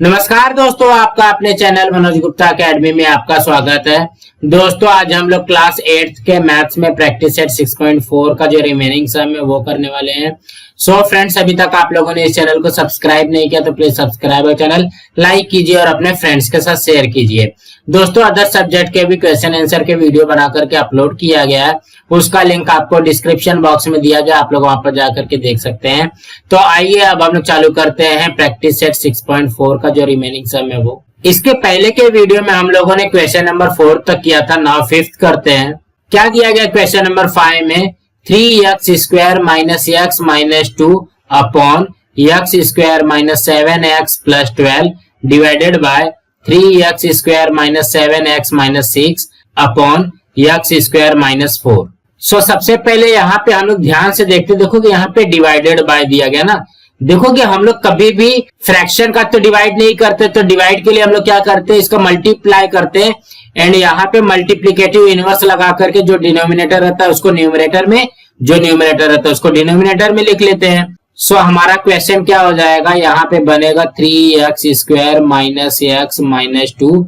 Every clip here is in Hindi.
नमस्कार दोस्तों, आपका अपने चैनल मनोज गुप्ता अकेडमी में आपका स्वागत है। दोस्तों आज हम लोग क्लास 8 के मैथ्स में प्रैक्टिस सेट 6.4 का जो रिमेनिंग सम है वो करने वाले हैं। सो फ्रेंड्स, अभी तक आप लोगों ने इस चैनल को सब्सक्राइब नहीं किया तो प्लीज सब्सक्राइब और चैनल लाइक कीजिए और अपने फ्रेंड्स के साथ शेयर कीजिए। दोस्तों अदर सब्जेक्ट के भी क्वेश्चन आंसर के वीडियो बना करके अपलोड किया गया है, उसका लिंक आपको डिस्क्रिप्शन बॉक्स में दिया गया, आप लोग वहां पर जाकर के देख सकते हैं। तो आइए अब हम लोग चालू करते हैं प्रैक्टिस सेट 6.4 का जो रिमेनिंग सम है वो। इसके पहले के वीडियो में हम लोगों ने क्वेश्चन नंबर 4 तक किया था, नाउ 5th करते हैं। क्या दिया गया क्वेश्चन नंबर 5 में 3x² minus x minus 2 upon x² minus 7x plus 12 divided by 3x² minus 7x minus 6 upon x² minus 4। सो सबसे पहले यहाँ पे हम लोग ध्यान से देखते, देखो कि यहाँ पे डिवाइडेड बाय दिया गया ना। देखो कि हम लोग कभी भी फ्रैक्शन का तो डिवाइड नहीं करते, तो डिवाइड के लिए हम लोग क्या करते हैं, इसका मल्टीप्लाई करते हैं एंड यहाँ पे मल्टीप्लिकेटिव इनवर्स लगा करके जो डिनोमिनेटर रहता है उसको न्यूमरेटर में, जो न्यूमरेटर रहता है उसको डिनोमिनेटर में लिख लेते हैं। सो हमारा क्वेश्चन क्या हो जाएगा, यहाँ पे बनेगा 3x² minus x minus 2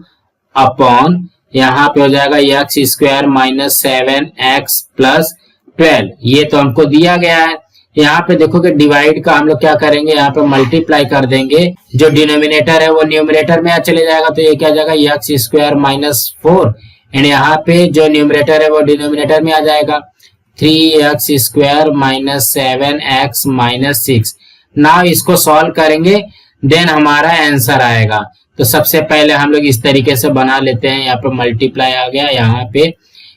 upon यहाँ पे हो जाएगा x² माइनस 7x प्लस 12। ये तो हमको दिया गया है। यहाँ पे देखो कि डिवाइड का हम लोग क्या करेंगे, यहाँ पे मल्टीप्लाई कर देंगे, जो डिनोमिनेटर है वो न्यूमरेटर में चले जाएगा, तो ये क्या आ जाएगा x² माइनस 4 एंड यहाँ पे जो न्यूमरेटर है वो डिनोमिनेटर में आ जाएगा 3x² माइनस 7x माइनस 6। ना इसको सॉल्व करेंगे देन हमारा आंसर आएगा। तो सबसे पहले हम लोग इस तरीके से बना लेते हैं। यहाँ पे मल्टीप्लाई आ गया, यहाँ पे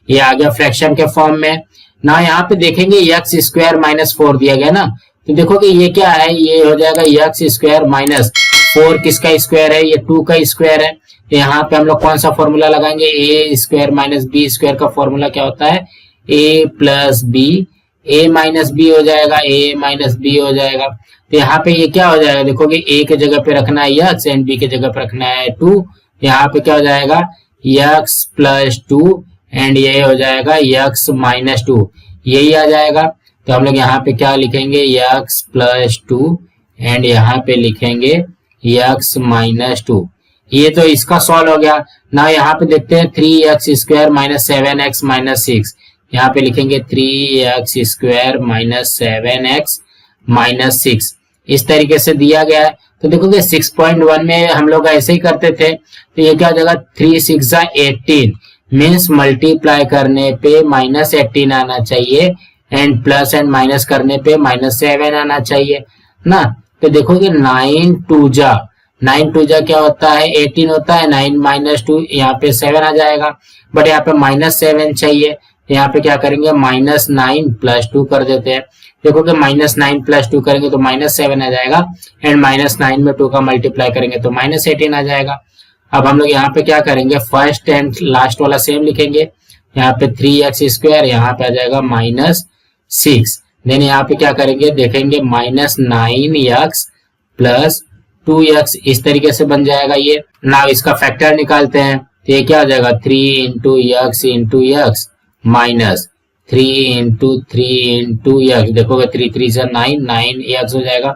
ये आ गया फ्रैक्शन के फॉर्म में ना। यहाँ पे देखेंगे x² माइनस 4 दिया गया ना, तो देखो कि ये क्या है, ये हो जाएगा x² माइनस 4 किसका स्क्वायर है, ये 2 का स्क्वायर है। तो यहाँ पे हम लोग कौन सा फॉर्मूला लगाएंगे, a² माइनस b² का फॉर्मूला क्या होता है, a plus B, a minus B हो जाएगा, a माइनस बी हो जाएगा। तो यहाँ पे ये क्या हो जाएगा, देखो कि a के जगह पे रखना है x एंड b के जगह पे रखना है 2। यहाँ पे क्या हो जाएगा x प्लस 2 एंड ये हो जाएगा x माइनस 2, यही आ जाएगा। तो हम लोग यहाँ पे क्या लिखेंगे, x प्लस 2 एंड यहाँ पे लिखेंगे x माइनस 2। ये तो इसका सॉल्व हो गया ना। यहाँ पे देखते हैं 3x² माइनस 7x माइनस 6, यहाँ पे लिखेंगे 3x² माइनस 7x माइनस 6। इस तरीके से दिया गया है। तो देखो कि 6.1 में हम लोग ऐसे ही करते थे, तो ये क्या हो जाएगा 3 6 18 मीन्स मल्टीप्लाई करने पे माइनस 18 आना चाहिए एंड प्लस एंड माइनस करने पे माइनस 7 आना चाहिए ना। तो देखो कि 9 2 जा क्या होता है, 18 होता है, 9 माइनस 2 यहाँ पे 7 आ जाएगा, बट यहाँ पे माइनस 7 चाहिए। यहाँ पे क्या करेंगे, माइनस 9 प्लस 2 कर देते हैं। देखो कि माइनस 9 प्लस 2 करेंगे तो माइनस 7 आ जाएगा एंड माइनस 9 में 2 का मल्टीप्लाई करेंगे तो माइनस 18 आ जाएगा। अब हम लोग यहाँ पे क्या करेंगे, फर्स्ट एंड लास्ट वाला सेम लिखेंगे। यहाँ पे 3x², यहाँ पे आ जाएगा माइनस 6। देन यहाँ पे क्या करेंगे, देखेंगे माइनस 9x प्लस 2x, इस तरीके से बन जाएगा ये। नाउ इसका फैक्टर निकालते हैं, तो ये क्या हो जाएगा 3 into x minus 3 into x, देखोगे 3 3 से 9x हो जाएगा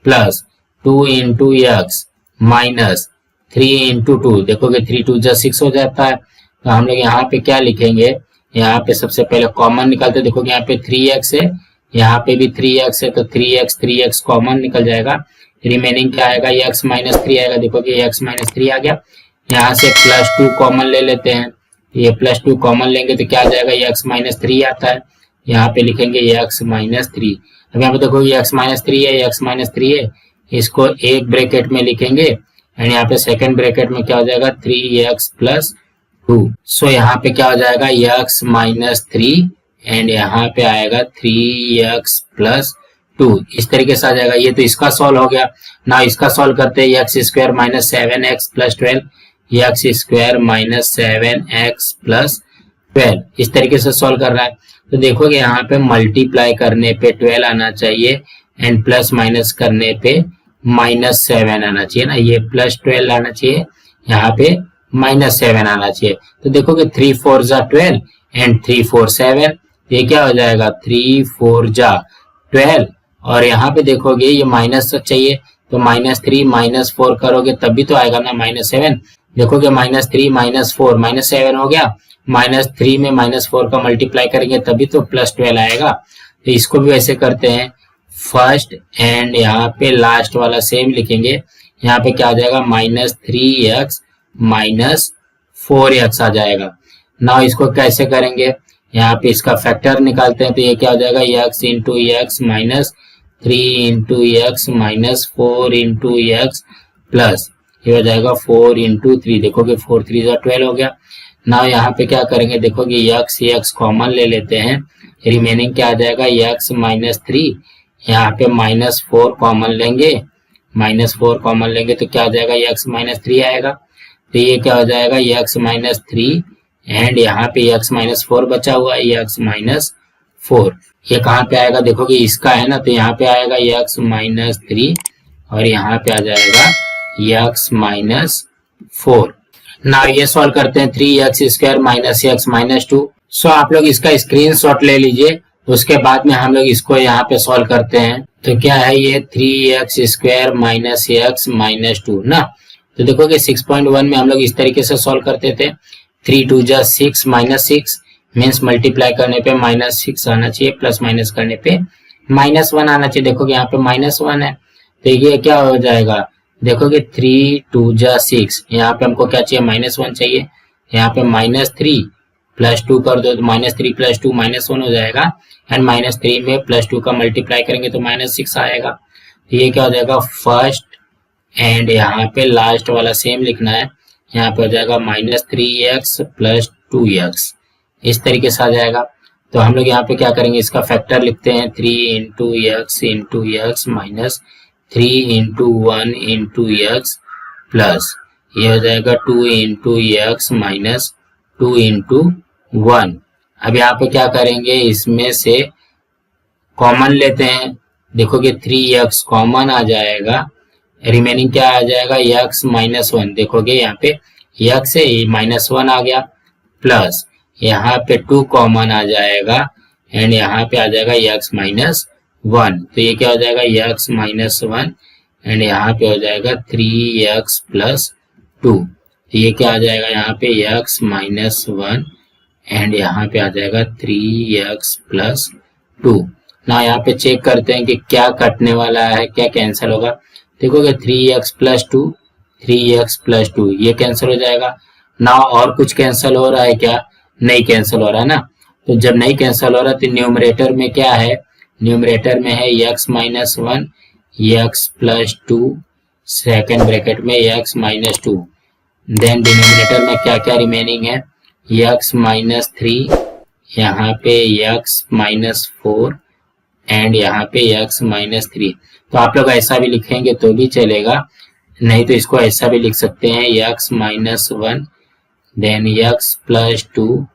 plus 2 into x minus 3 into 2, देखोगे 3 2 जा 6 हो जाता है। तो हम लोग यहाँ पे क्या लिखेंगे, यहाँ पे सबसे पहले कॉमन निकालते हैं। देखोगे यहाँ पे 3x है, यहाँ पे भी 3x है, तो 3x कॉमन निकल जाएगा। रिमेनिंग क्या आएगा, x माइनस 3 आएगा। देखोगे x माइनस 3 आ गया। यहाँ से प्लस 2 कॉमन ले लेते हैं, ये प्लस 2 कॉमन लेंगे तो क्या आ जाएगा, x माइनस 3 आता है। यहाँ पे लिखेंगे x माइनस 3। अब यहाँ पे देखो x माइनस 3 है, x माइनस 3 है, इसको एक ब्रैकेट में लिखेंगे एंड यहाँ पे सेकंड ब्रैकेट में क्या हो जाएगा 3x प्लस 2। सो यहाँ पे क्या हो जाएगा x माइनस 3 एंड यहाँ पे आएगा 3x प्लस 2, इस तरीके से आ जाएगा। ये तो इसका सॉल्व हो गया ना। इसका सॉल्व करते हैं x² minus 7x plus 12, x² minus 7x plus 12, इस तरीके से सॉल्व कर रहा है। तो देखोगे यहाँ पे मल्टीप्लाई करने पे 12 आना चाहिए एंड प्लस माइनस करने पे माइनस 7 आना चाहिए ना। ये प्लस 12 आना चाहिए, यहाँ पे माइनस 7 आना चाहिए। तो देखोगे 3 4 जा 12 एंड 3 4 7, ये क्या हो जाएगा 3 4 जा 12 और यहाँ पे देखोगे ये माइनस चाहिए तो -3 -4 करोगे तब भी तो आएगा ना -7। देखोगे -3 -4 -7 हो गया, -3 में -4 का मल्टीप्लाई करेंगे तभी तो +12 आएगा। तो इसको भी वैसे करते हैं, फर्स्ट एंड यहाँ पे लास्ट वाला सेम लिखेंगे। यहाँ पे क्या आ जाएगा, -3x -4x आ जाएगा। ना इसको कैसे करेंगे, यहाँ पे इसका फैक्टर निकालते हैं। तो ये क्या हो जाएगा, x into x -3 into x -4 into x plus ये हो जाएगा 4 इंटू 3। देखोगे 4 3 12 हो गया। ना यहाँ पे क्या करेंगे, देखोगे x कॉमन ले लेते हैं, रिमेनिंग क्या आ जाएगा x -3, यहाँ पे -4 कॉमन लेंगे, -4 कॉमन लेंगे तो क्या आ जाएगा, x -3 आएगा। तो ये क्या हो जाएगा, x -3 एंड यहाँ पे x -4 बचा हुआ है, x -4 ये कहाँ पे आएगा, देखोगे इसका है ना, तो यहाँ पे आएगा x -3 और यहाँ पे आ जाएगा x -4। ना ये सॉल्व करते हैं, 3x स्क्वायर -x -2। सो आप लोग इसका स्क्रीनशॉट ले लीजिए, उसके बाद में हम लोग इसको यहाँ पे सॉल्व करते हैं। तो क्या है ये 3x स्क्वायर -x -2 ना। तो देखोगे 6.1 में हम लोग इस तरीके से सॉल्व करते थे, 3 2 जा 6 -6 मीन्स मल्टीप्लाई करने पे -6 आना चाहिए, प्लस माइनस करने पे -1 आना चाहिए। देखोगे यहाँ पे -1 है, तो ये क्या हो जाएगा, देखोगे 3 2 जा 6, यहाँ पे हमको क्या चाहिए, -1 चाहिए। यहाँ पे -3 + 2 कर दो तो -3 + 2 -1 हो जाएगा, एंड -3 में +2 का मल्टीप्लाई करेंगे तो -6 आएगा। तो ये क्या हो जाएगा, फर्स्ट एंड यहाँ पे लास्ट वाला सेम लिखना है। यहाँ पे हो जाएगा -3x + 2x, इस तरीके से आ जाएगा। तो हम लोग यहाँ पे क्या करेंगे, इसका फैक्टर लिखते हैं, 3 into x minus 3 into 1 into x plus ये हो जाएगा 2 इंटू x माइनस 2 इंटू 1। अब यहाँ पे क्या करेंगे, इसमें से कॉमन लेते हैं। देखोगे 3x कॉमन आ जाएगा, रिमेनिंग क्या आ जाएगा, x -1। देखोगे यहाँ पे x से -1 आ गया, प्लस यहाँ पे 2 कॉमन आ जाएगा एंड यहाँ पे आ जाएगा x -1। तो ये क्या हो जाएगा, x -1 एंड यहाँ पे हो जाएगा 3x + 2। तो ये क्या आ जाएगा, यहाँ पे x -1 एंड यहाँ पे आ जाएगा 3x + 2। ना यहाँ पे चेक करते हैं कि क्या कटने वाला है, क्या कैंसिल होगा। देखोगे 3x + 2 3x + 2 ये कैंसिल हो जाएगा। ना और कुछ कैंसिल हो रहा है क्या, नहीं कैंसिल हो रहा है ना। तो जब नहीं कैंसिल हो रहा तो न्यूमरेटर में क्या है, न्यूमरेटर में है x -1 x + 2 सेकेंड ब्रैकेट में x -2, देन डिनोमिनेटर में क्या क्या रिमेनिंग है, x -3, यहाँ पे x -4 एंड यहाँ पे x -3। तो आप लोग ऐसा भी लिखेंगे तो भी चलेगा, नहीं तो इसको ऐसा भी लिख सकते हैं, x -1 देन x + 2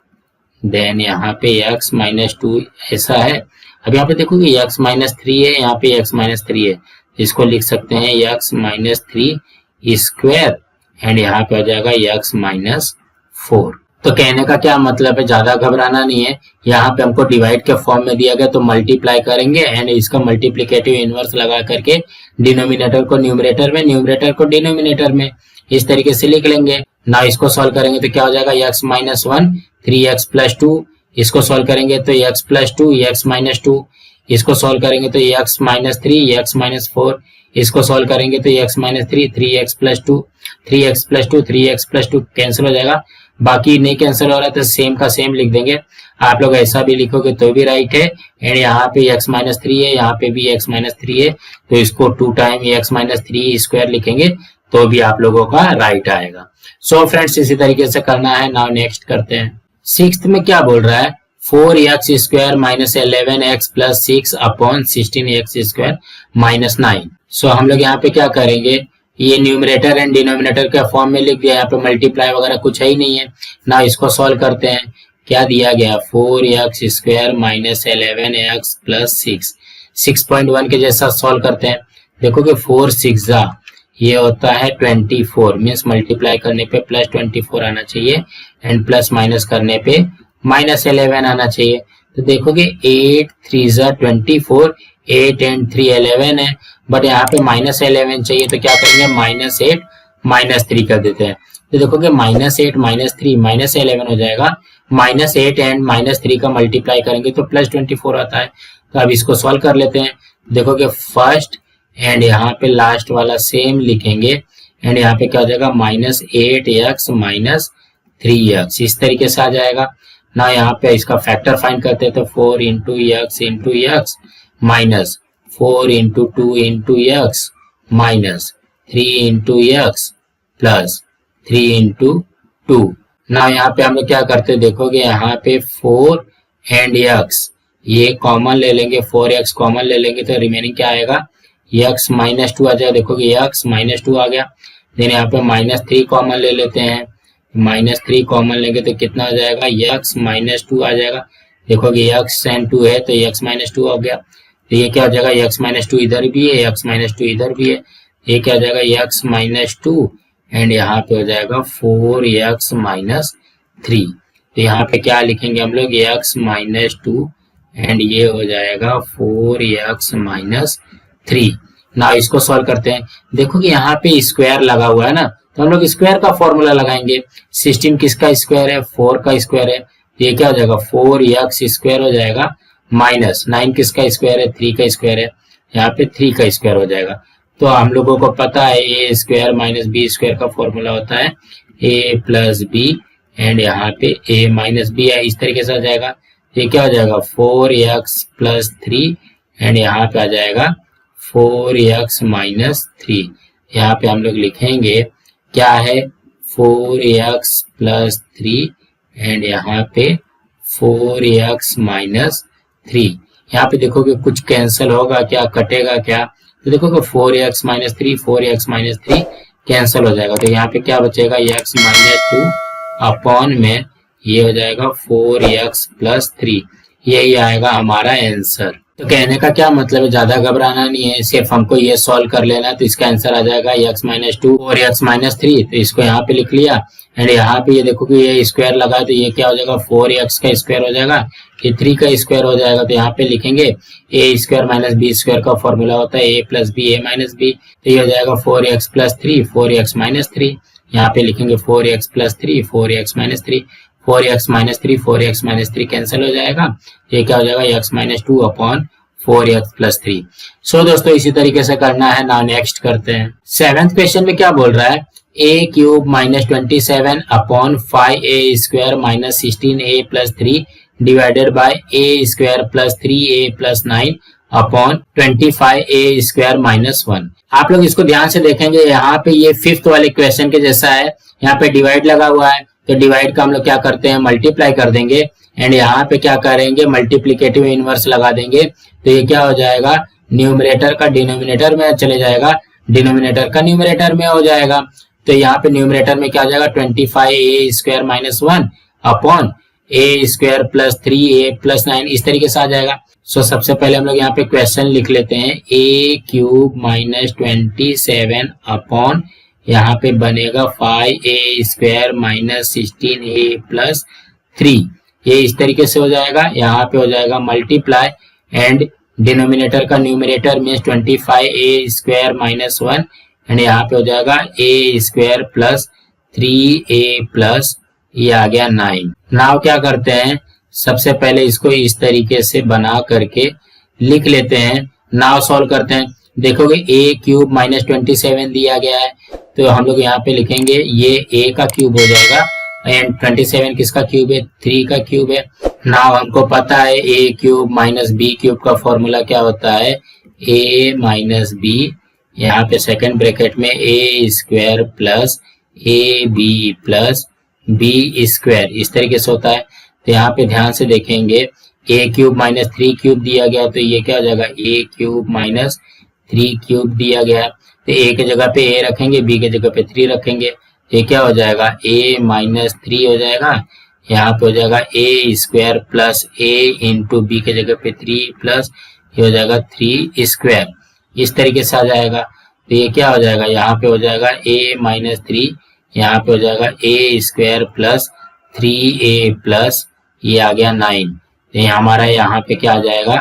देन यहाँ पे x -2 ऐसा है। अब यहाँ पे देखोगे x -3 है, यहाँ पे x -3 है, इसको लिख सकते हैं x -3 स्क्वायर एंड यहाँ पे हो जाएगा x -4। तो कहने का क्या मतलब है, ज्यादा घबराना नहीं है। यहाँ पे हमको डिवाइड के फॉर्म में दिया गया तो मल्टीप्लाई करेंगे एंड इसका मल्टीप्लिकेटिव इनवर्स लगा करके डिनोमिनेटर को न्यूमरेटर में, न्यूमरेटर को डिनोमिनेटर में, इस तरीके से लिख लेंगे। ना इसको सॉल्व करेंगे तो क्या हो जाएगा, x -1 3x + 2, इसको सॉल्व करेंगे तो x + 2 x -2, इसको सॉल्व करेंगे तो x -3 x -4, इसको सॉल्व करेंगे तो x -3 3x + 2 3x + 2 3x + 2 cancel हो जाएगा। बाकी नहीं कैंसिल हो रहा है तो सेम का सेम लिख देंगे। आप लोग ऐसा भी लिखोगे तो भी राइट है। एंड यहाँ पे x -3 है, यहाँ पे भी x -3 है, तो इसको 2 टाइम x -3 स्क्वायर लिखेंगे तो भी आप लोगों का राइट आएगा। सो फ्रेंड्स इसी तरीके से करना है। नाउ नेक्स्ट करते हैं। सिक्स्थ में क्या बोल रहा है, 4x square -11x + 6 upon 16x square -9। सो हम लोग यहाँ पे क्या करेंगे, ये न्यूमरेटर एंड डिनोमिनेटर के फॉर्म में लिख दिया, यहाँ पे मल्टीप्लाई वगैरह कुछ है ही नहीं है ना। इसको सॉल्व करते हैं, क्या दिया गया, 4x स्क्वायर -11x + 6 6.1 के जैसा सॉल्व करते हैं। देखोगे 4 6 ये होता है 24 मीन्स मल्टीप्लाई करने पे +24 आना चाहिए एंड प्लस माइनस करने पे -11 आना चाहिए। तो देखोगे 8 3 24, 8 एंड 3 11 है, बट यहाँ पे -11 चाहिए, तो क्या करेंगे -8 -3 कर देते हैं। तो देखोगे -8 -3 -11 हो जाएगा, -8 एंड -3 का मल्टीप्लाई करेंगे तो +24 आता है। तो अब इसको सॉल्व कर लेते हैं। देखोगे फर्स्ट एंड यहाँ पे लास्ट वाला सेम लिखेंगे एंड यहाँ पे क्या हो जाएगा -8x -3x, इस तरीके से आ जाएगा ना। यहाँ पे इसका फैक्टर फाइंड करते हैं तो 4 into x minus 4 into 2 into x minus 3 into x plus 3 into 2। ना यहाँ पे हम लोग क्या करते हैं, देखोगे यहाँ पे 4 एंड x ये कॉमन ले लेंगे, 4x कॉमन ले लेंगे तो रिमेनिंग क्या आएगा x -2 आ जाएगा। देखोगे x -2 आ गया। देन यहाँ पे -3 कॉमन ले लेते हैं, -3 कॉमन लेंगे तो कितना हो जाएगा x -2 आ जाएगा। देखोगे x एंड 2 है तो x -2 हो गया। तो ये क्या हो जाएगा x -2 इधर भी है, x -2 इधर भी है, ये क्या हो जाएगा x -2 एंड यहाँ पे हो जाएगा 4x -3। तो यहाँ पे क्या लिखेंगे हम लोग x -2 एंड ये हो जाएगा 4x -3। ना इसको सॉल्व करते हैं। देखो कि यहाँ पे स्क्वायर लगा हुआ है ना, तो हम लोग स्क्वायर का फॉर्मूला लगाएंगे। 16 किसका स्क्वायर है, 4 का स्क्वायर है, ये क्या हो जाएगा 4x स्क्वायर हो जाएगा, -9 किसका स्क्वायर है, 3 का स्क्वायर है, यहाँ पे 3 का स्क्वायर हो जाएगा। तो हम लोगों को पता है ए स्क्वायर माइनस बी स्क्वायर का फॉर्मूला होता है a प्लस बी एंड यहाँ पे a माइनस बी है, इस तरीके से आ जाएगा। ये क्या हो जाएगा 4x प्लस 3 एंड यहाँ पे आ जाएगा 4x -3। यहाँ पे हम लोग लिखेंगे क्या है 4x प्लस 3 एंड यहाँ पे 4x -3। यहाँ पे देखोगे कुछ कैंसिल होगा क्या, कटेगा क्या, तो देखोगे 4x -3 4x -3 कैंसिल हो जाएगा। तो यहाँ पे क्या बचेगा x -2 अपॉन में ये हो जाएगा 4x प्लस 3, यही आएगा हमारा आंसर। तो कहने का क्या मतलब है, ज्यादा घबराना नहीं है, सिर्फ हमको ये सॉल्व कर लेना है। तो इसका आंसर आ जाएगा x -2 और x -3। तो इसको यहाँ पे लिख लिया एंड यहाँ पे ये देखो कि ये स्क्वायर लगा तो ये क्या हो जाएगा 4x का स्क्वायर हो जाएगा, ये 3 का स्क्वायर हो जाएगा। तो यहाँ पे लिखेंगे a square minus B square का फॉर्मूला होता है a plus B a minus B. तो ये हो जाएगा 4x प्लस 3 4x -3। यहाँ पे लिखेंगे 4x plus 3 4x -3, 4x -3 4x -3 cancel हो जाएगा। ये क्या हो जाएगा x -2 अपॉन 4x प्लस 3। सो दोस्तों इसी तरीके से करना है ना। नेक्स्ट करते हैं। 7th क्वेश्चन में क्या बोल रहा है, a cube -27 upon 5a square -16a plus 3 divided by a square plus 3a plus 9 upon 25a square -1। आप लोग इसको ध्यान से देखेंगे, यहाँ पे ये 5th वाले क्वेश्चन के जैसा है। यहाँ पे डिवाइड लगा हुआ है तो डिवाइड का हम लोग क्या करते हैं मल्टीप्लाई कर देंगे एंड यहाँ पे क्या करेंगे मल्टीप्लिकेटिव इनवर्स लगा देंगे। तो ये क्या हो जाएगा न्यूमरेटर का डिनोमिनेटर में चले जाएगा, डिनोमिनेटर का न्यूमरेटर में हो जाएगा। तो यहाँ पे न्यूमरेटर में क्या हो जाएगा 25a square -1 upon a square plus 3a plus 9, इस तरीके से आ जाएगा। सो सबसे पहले हम लोग यहाँ पे क्वेश्चन लिख लेते हैं a क्यूब -27 अपॉन यहाँ पे बनेगा 5a स्क्वायर -16a प्लस 3, ये इस तरीके से हो जाएगा। यहाँ पे हो जाएगा मल्टीप्लाई एंड डिनोमिनेटर का न्यूमरेटर में 25a स्क्वायर -1 एंड यहाँ पे हो जाएगा a square plus 3a plus ये आ गया 9। नाउ क्या करते हैं, सबसे पहले इसको इस तरीके से बना करके लिख लेते हैं। नाउ सॉल्व करते हैं। देखोगे a क्यूब -27 दिया गया है तो हम लोग यहाँ पे लिखेंगे ये a का क्यूब हो जाएगा एंड 27 किसका क्यूब है 3 का क्यूब है। नाउ हमको पता है a cube minus B cube का फॉर्मूला क्या होता है a माइनस बी, यहाँ पे सेकंड ब्रैकेट में a square plus A B plus B square, इस तरीके से होता है। तो यहाँ पे ध्यान से देखेंगे a क्यूब माइनस 3 क्यूब दिया गया तो ये क्या हो जाएगा a क्यूब माइनस 3 क्यूब दिया गया। तो a के जगह पे a रखेंगे, b के जगह पे 3 रखेंगे, ये क्या हो जाएगा a माइनस 3 हो जाएगा। यहाँ पे हो जाएगा a square plus a into B के जगह पे 3 प्लस ये हो जाएगा 3 स्क्वायर, इस तरीके से आ जाएगा। तो ये क्या हो जाएगा यहाँ पे हो जाएगा a माइनस 3, यहाँ पे हो जाएगा a square plus 3a plus ये आ गया 9। तो हमारा यहाँ पे क्या आ जाएगा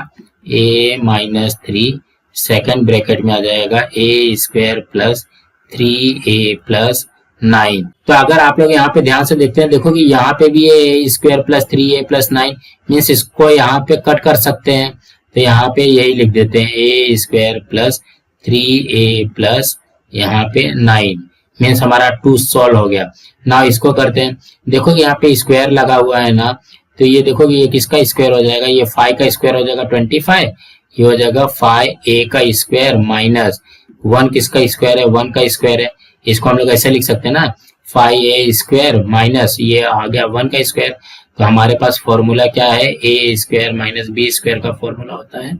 a माइनस 3 सेकंड ब्रैकेट में आ जाएगा ए स्क्वायर प्लस 3a प्लस 9। तो अगर आप लोग यहाँ पे ध्यान से देखते हैं, देखो कि यहाँ पे भी a square plus 3a plus 9 means इसको यहाँ पे कट कर सकते हैं, तो यहाँ पे यही लिख देते हैं ए स्क्वायर प्लस 3a प्लस यहाँ पे 9 मीन्स हमारा 2 सॉल्व हो गया। ना इसको करते हैं, देखो कि यहाँ पे स्क्वायर लगा हुआ है ना, तो ये देखो कि ये किसका स्क्वायर हो जाएगा, ये 5 का स्क्वायर हो जाएगा 25, ये हो जाएगा 5a का स्क्वायर माइनस 1 किसका स्क्वायर है, 1 का स्क्वायर है, इसको हम लोग ऐसे लिख सकते हैं ना 5a स्क्वायर माइनस ये आ गया 1 का स्क्वायर। तो हमारे पास फॉर्मूला क्या है, ए स्क्वायर माइनस बी स्क्वायर का फॉर्मूला होता है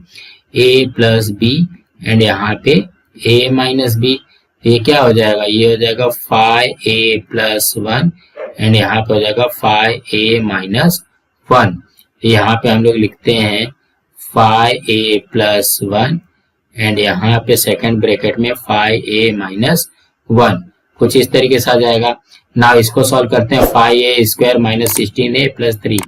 a प्लस बी एंड यहाँ पे a माइनस बी। ये क्या हो जाएगा, ये हो जाएगा 5a प्लस 1 एंड यहाँ पे हो जाएगा 5a माइनस 1। यहाँ पे हम लोग लिखते हैं 5a प्लस 1 एंड यहाँ पे सेकंड ब्रैकेट में 5a माइनस 1, कुछ इस तरीके से आ जाएगा। ना इसको सॉल्व करते हैं 5a square minus 16a plus 3,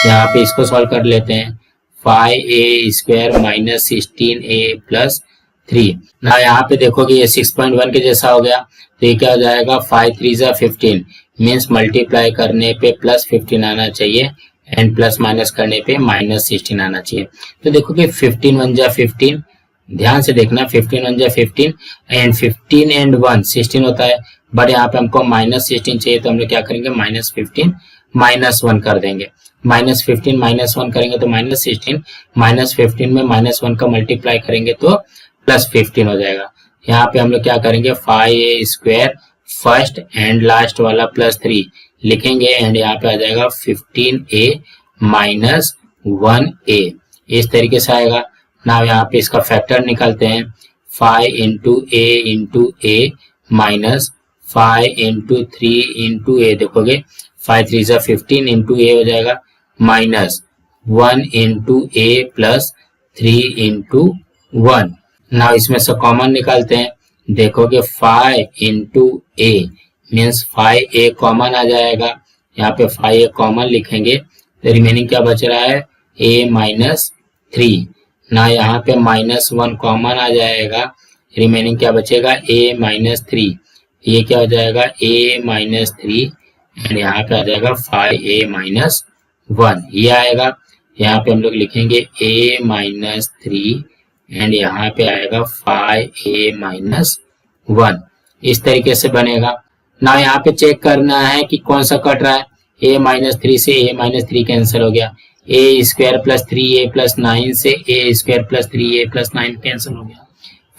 यहाँ पे इसको सॉल्व कर लेते हैं 5a square minus 16a plus 3। ना यहाँ पे देखो कि ये 6.1 के जैसा हो गया, तो ये क्या हो जाएगा 5 3 जा 15 मीन्स मल्टीप्लाई करने पे प्लस 15 आना चाहिए एंड प्लस माइनस करने पे माइनस 16 आना चाहिए। तो देखो कि 15 1 जा 15, ध्यान से देखना 15 1 जा 15 एंड 15 एंड 1 16 होता है, बट यहाँ पे हमको माइनस 16 चाहिए, तो हम लोग क्या करेंगे माइनस 15 माइनस 1 कर देंगे। माइनस 15 माइनस 1 करेंगे तो माइनस 16, माइनस 15 में माइनस 1 का मल्टीप्लाई करेंगे तो प्लस 15 हो जाएगा। यहाँ पे हम लोग क्या करेंगे 5a square first and last वाला प्लस 3 लिखेंगे एंड यहाँ पे आ जाएगा 15a माइनस 1a, इस तरीके से आएगा ना। यहाँ पे इसका फैक्टर निकालते हैं 5 into a minus 5 into 3 into a, देखोगे 5 3 जा 15 इंटू a हो जाएगा minus 1 into a plus 3 into 1। ना इसमें से कॉमन निकालते हैं, देखोगे 5 into a means 5a common आ जाएगा, यहाँ पे 5a कॉमन लिखेंगे तो रिमेनिंग क्या बच रहा है a माइनस 3। ना यहाँ पे माइनस 1 कॉमन आ जाएगा, रिमेनिंग क्या बचेगा a माइनस 3, ये क्या हो जाएगा a माइनस 3 एंड यहाँ पे आ जाएगा 5a माइनस 1, ये आएगा। यहाँ पे हम लोग लिखेंगे a माइनस 3 एंड यहाँ पे आएगा 5a माइनस 1, इस तरीके से बनेगा ना। यहाँ पे चेक करना है कि कौन सा कट रहा है, a माइनस 3 से a माइनस 3 कैंसिल हो गया, a square plus 3a plus 9 से a square plus 3a plus 9 cancel हो गया,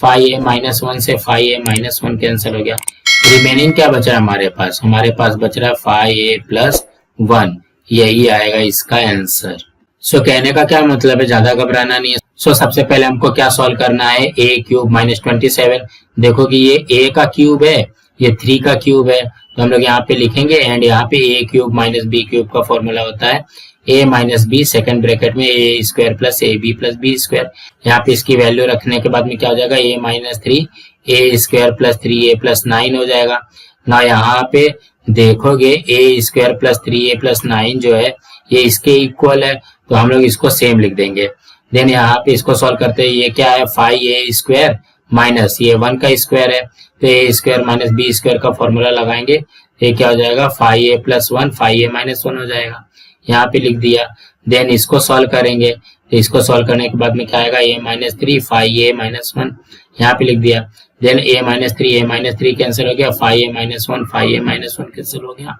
5a माइनस 1 से 5a माइनस 1 कैंसिल हो गया। रिमेनिंग क्या बच रहा है हमारे पास, हमारे पास बच रहा है 5a प्लस 1, यही आएगा इसका आंसर। सो कहने का क्या मतलब है, ज्यादा घबराना नहीं है। सो सबसे पहले हमको क्या सॉल्व करना है, a क्यूब माइनस 27, देखो कि ये a का क्यूब है, ये 3 का क्यूब है, तो हम लोग यहाँ पे लिखेंगे एंड यहाँ पे a cube minus b cube का फॉर्मूला होता है a minus B second bracket में a square plus A B plus B square. यहाँ पे इसकी वैल्यू रखने के बाद में क्या हो जाएगा a minus 3 a square plus 3a plus 9 हो जाएगा ना। यहाँ पे देखोगे a square plus 3a plus 9 जो है ये इसके इक्वल है, तो हम लोग इसको सेम लिख देंगे। देन यहाँ पे इसको सॉल्व करते हैं, ये क्या है 5a स्क्वायर माइनस ये 1 का स्क्वायर है, तो a square minus B square का फॉर्मूला लगाएंगे, ये क्या हो जाएगा 5a प्लस 1 5a माइनस 1 हो जाएगा, यहाँ पे लिख दिया। देन इसको सॉल्व करेंगे, तो इसको सॉल्व करने के बाद में क्या आएगा a माइनस 3 5a माइनस 1, यहाँ पे लिख दिया। देन a माइनस 3 कैंसिल हो गया, 5a minus 1 5a minus 1 cancel हो गया,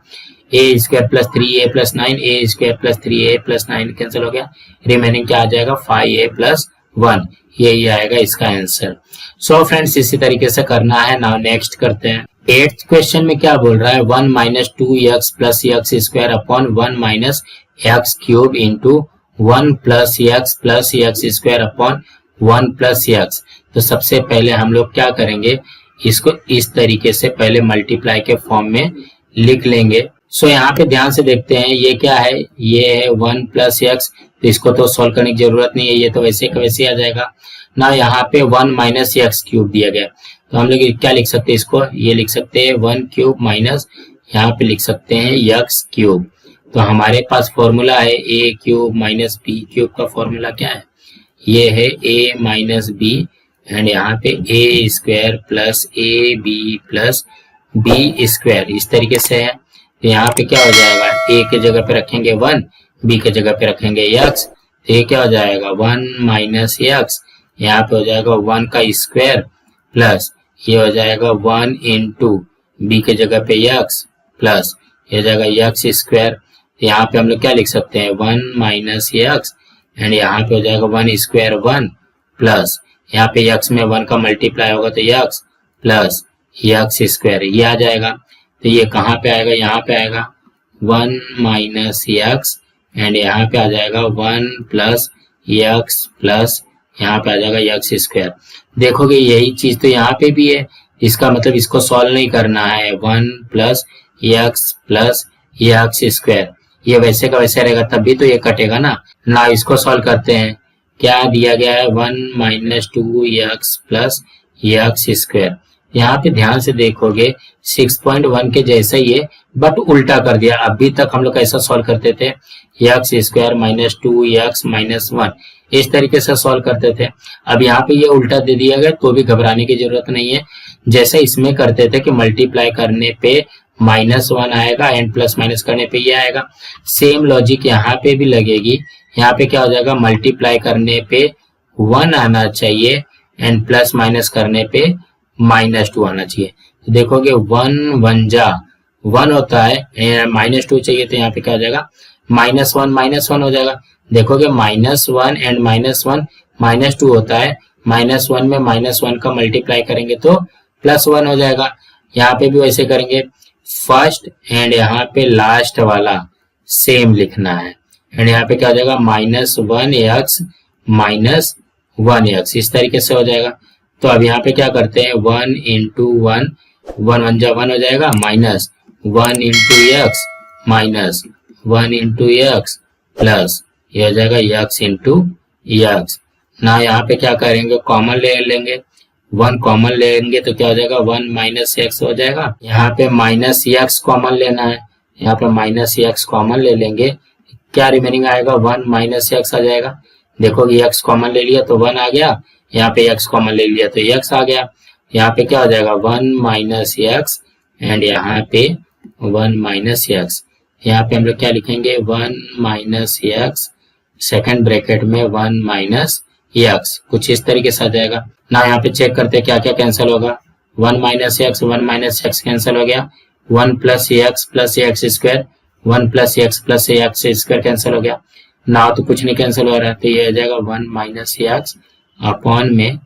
a square plus 3a plus 9 a square plus 3a plus 9 cancel हो गया, रिमेनिंग क्या आ जाएगा 5a प्लस 1, यही आएगा इसका आंसर। सो फ्रेंड्स इसी तरीके से करना है। नाउ नेक्स्ट करते हैं। 8th क्वेश्चन में क्या बोल रहा है 1 minus 2x plus x square upon 1 minus x cube into 1 plus x square upon 1 plus x. तो सबसे पहले हम लोग क्या करेंगे, इसको इस तरीके से पहले मल्टीप्लाई के फॉर्म में लिख लेंगे। सो यहाँ पे ध्यान से देखते हैं, ये क्या है, ये है 1 प्लस एक्स, तो इसको तो सॉल्व करने की जरूरत नहीं है, ये तो वैसे का वैसे आ जाएगा ना। यहाँ पे 1 माइनस एक्स क्यूब दिया गया, तो हम लोग क्या लिख सकते हैं, इसको ये लिख सकते हैं 1 क्यूब माइनस यहाँ पे लिख सकते हैं एक्स क्यूब। तो हमारे पास फॉर्मूला है a cube minus B cube का फॉर्मूला क्या है, ये है a माइनस बी एंड यहाँ पे a square plus A B plus B square इस तरीके से है। तो यहाँ पे क्या हो जाएगा, ए के जगह पे रखेंगे 1, बी के जगह पे रखेंगे x, तो ये क्या हो जाएगा 1 माइनस एक्स, यहाँ पे हो जाएगा 1 का स्क्वायर प्लस ये हो जाएगा 1 इंटू बी के जगह पे x प्लस ये हो जाएगा x स्क्वायर। यहाँ पे हम लोग क्या लिख सकते हैं 1 माइनस एक्स एंड यहाँ पे हो जाएगा 1 स्क्वायर 1 प्लस यहाँ पे x में 1 का मल्टीप्लाई होगा तो x प्लस x स्क्वायर ये आ जाएगा। तो ये कहाँ पे आएगा, यहाँ पे आएगा 1 माइनस एक्स एंड यहाँ पे आ जाएगा 1 प्लस एक्स प्लस यहाँ पे आ जाएगा x स्क्वायर। देखोगे यही चीज तो यहाँ पे भी है, इसका मतलब इसको सॉल्व नहीं करना है, 1 प्लस एक्स स्क्वायर ये वैसे का वैसे रहेगा तभी तो ये कटेगा ना इसको सॉल्व करते हैं। क्या दिया गया है 1 minus 2x plus x square. यहाँ पे ध्यान से देखोगे 6.1 के जैसा ही है बट उल्टा कर दिया। अभी तक हम लोग कैसा सॉल्व करते थे, x square minus 2x minus 1 इस तरीके से सॉल्व करते थे। अब यहाँ पे ये उल्टा दे दिया गया तो भी घबराने की जरूरत नहीं है। जैसे इसमें करते थे कि मल्टीप्लाई करने पे -1 आएगा एंड प्लस माइनस करने पे ये आएगा, सेम लॉजिक यहाँ पे भी लगेगी। यहाँ पे क्या हो जाएगा, मल्टीप्लाई करने पे 1 आना चाहिए एंड प्लस माइनस करने पे -2 आना चाहिए। तो देखोगे 1 1 जा 1 होता है, -2 चाहिए तो यहाँ पे क्या हो जाएगा -1 हो जाएगा। देखोगे -1 एंड -1 -2 होता है, -1 में -1 का मल्टीप्लाई करेंगे तो +1 हो जाएगा। यहाँ पे भी वैसे करेंगे, फर्स्ट एंड यहाँ पे लास्ट वाला सेम लिखना है एंड यहाँ पे क्या हो जाएगा -1x -1x इस तरीके से हो जाएगा। तो अब यहाँ पे क्या करते हैं 1 इंटू 1 1 जा 1 हो जाएगा minus 1 into x minus 1 into x plus ये हो जाएगा x इंटू एक्स। ना यहाँ पे क्या करेंगे, कॉमन ले लेंगे, 1 कॉमन लेंगे तो क्या हो जाएगा 1 माइनस एक्स हो जाएगा। यहाँ पे माइनस एक्स कॉमन लेना है, यहाँ पे माइनस एक्स कॉमन ले लेंगे, क्या रिमेनिंग आएगा 1 माइनस एक्स आ जाएगा। देखोगे x कॉमन ले लिया तो 1 आ गया, यहाँ पे x कॉमन ले लिया तो x आ गया। यहाँ पे क्या हो जाएगा 1 माइनस एक्स एंड यहाँ पे 1 माइनस एक्स। यहाँ पे हम लोग क्या लिखेंगे 1 माइनस एक्स सेकेंड ब्रैकेट में 1 माइनस एक्स, कुछ इस तरीके से आ जाएगा ना। यहाँ पे चेक करते क्या क्या कैंसिल होगा, 1 माइनस एक्स कैंसिल हो गया, 1 plus x square 1 plus x square cancel हो गया ना, तो कुछ नहीं कैंसिल हो रहा है तो ये आ जाएगा 1 माइनस एक्स अपॉन में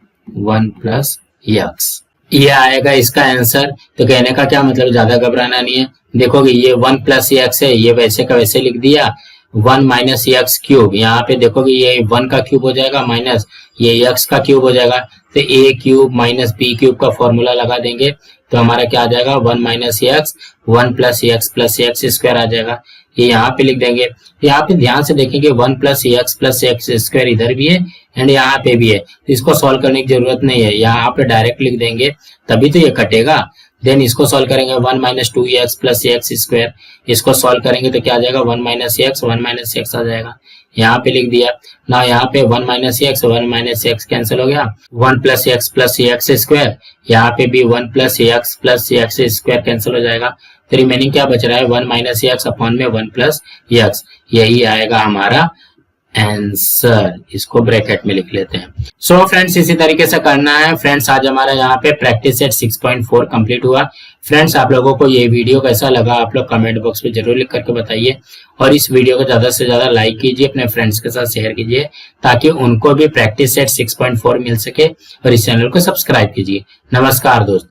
1 प्लस एक्स, ये आएगा इसका आंसर। तो कहने का क्या मतलब, ज्यादा घबराना नहीं है। देखोगे ये 1 प्लस एक्स है, ये वैसे का वैसे लिख दिया, 1 माइनस एक्स क्यूब, यहाँ पे देखोगे ये 1 का क्यूब हो जाएगा माइनस ये एक्स का क्यूब हो जाएगा, तो a cube minus B cube का फॉर्मूला लगा देंगे तो हमारा क्या आ जाएगा 1 minus x 1 plus x square आ जाएगा। ये यहाँ पे लिख देंगे। यहाँ पे ध्यान से देखेंगे 1 प्लस एक्स स्क्वायर इधर भी है एंड यहाँ पे भी है, तो इसको सॉल्व करने की जरूरत नहीं है, यहाँ पे डायरेक्ट लिख देंगे तभी तो ये कटेगा। देन इसको सॉल्व करेंगे 1 minus 2x plus x square, इसको सॉल्व करेंगे तो क्या आ जाएगा 1 माइनस एक्स आ जाएगा, यहाँ पे लिख दिया ना। यहाँ पे 1 माइनस एक्स कैंसिल हो गया, 1 प्लस एक्स स्क्वायर, यहाँ पे भी 1 प्लस एक्स स्क्वायर कैंसिल हो जाएगा, तो रिमेनिंग क्या बच रहा है 1 माइनस एक्स अपॉन में 1 प्लस एक्स, यही आएगा हमारा आंसर। इसको ब्रैकेट में लिख लेते हैं। सो फ्रेंड्स इसी तरीके से करना है। फ्रेंड्स आज हमारा यहाँ पे प्रैक्टिस सेट 6.4 कंप्लीट हुआ। फ्रेंड्स आप लोगों को ये वीडियो कैसा लगा आप लोग कमेंट बॉक्स में जरूर लिख करके बताइए और इस वीडियो को ज्यादा से ज्यादा लाइक कीजिए, अपने फ्रेंड्स के साथ शेयर कीजिए ताकि उनको भी प्रैक्टिस सेट 6.4 मिल सके और इस चैनल को सब्सक्राइब कीजिए। नमस्कार दोस्तों।